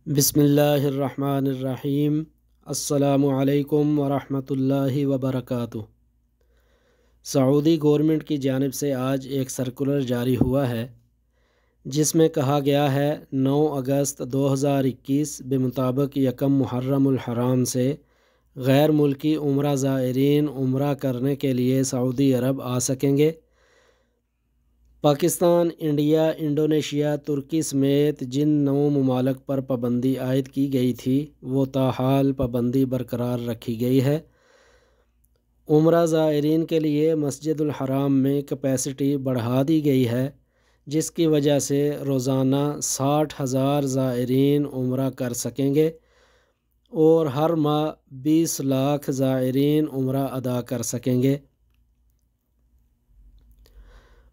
بسم اللہ الرحمن الرحیم۔ السلام علیکم ورحمۃ اللہ وبرکاتہ۔ سعودی گورنمنٹ کی جانب سے آج ایک سرکولر جاری ہوا ہے جس میں کہا گیا ہے 9 اگست 2021 بمطابق 1 محرم الحرام سے غیر ملکی عمرہ زائرین عمرہ کرنے کے لیے سعودی عرب آ سکیں گے۔ پاکستان، انڈیا، انڈونیشیا، ترکی سمیت جن 9 ممالک پر پابندی عائد کی گئی تھی وہ تاحال پابندی برقرار رکھی گئی ہے۔ عمرہ زائرین کے لیے مسجد الحرام میں کیپیسٹی بڑھا دی گئی ہے جس کی وجہ سے روزانہ 60,000 زائرین عمرہ کر سکیں گے اور ہر ماہ 20 لاکھ زائرین عمرہ ادا کر سکیں گے۔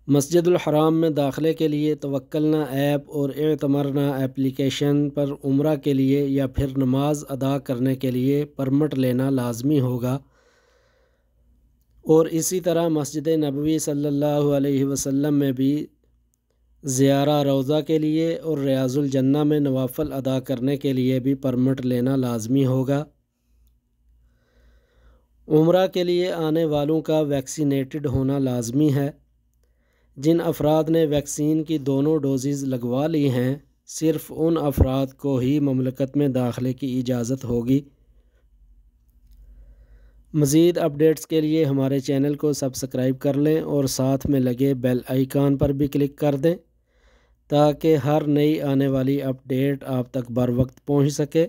مسجد الحرام میں داخلے کے لیے توکلنا ایپ اور اعتمرنا اپلیکیشن پر عمرہ کے لیے یا پھر نماز ادا کرنے کے لیے پرمٹ لینا لازمی ہوگا، اور اسی طرح مسجد نبوی صلی اللہ علیہ وسلم میں بھی زیارہ روضہ کے لیے اور ریاض الجنہ میں نوافل ادا کرنے کے لیے بھی پرمٹ لینا لازمی ہوگا۔ عمرہ کے لیے آنے والوں کا ویکسینیٹڈ ہونا لازمی ہے۔ جن افراد نے ویکسین کی دونوں ڈوزز لگوا لی ہیں صرف ان افراد کو ہی مملکت میں داخلے کی اجازت ہوگی۔ مزید اپڈیٹس کے لیے ہمارے چینل کو سبسکرائب کر لیں اور ساتھ میں لگے بیل آئیکن پر بھی کلک کر دیں تاکہ ہر نئی آنے والی اپڈیٹ آپ تک بر وقت پہنچ سکے۔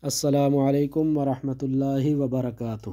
السلام علیکم ورحمۃ اللہ وبرکاتہ۔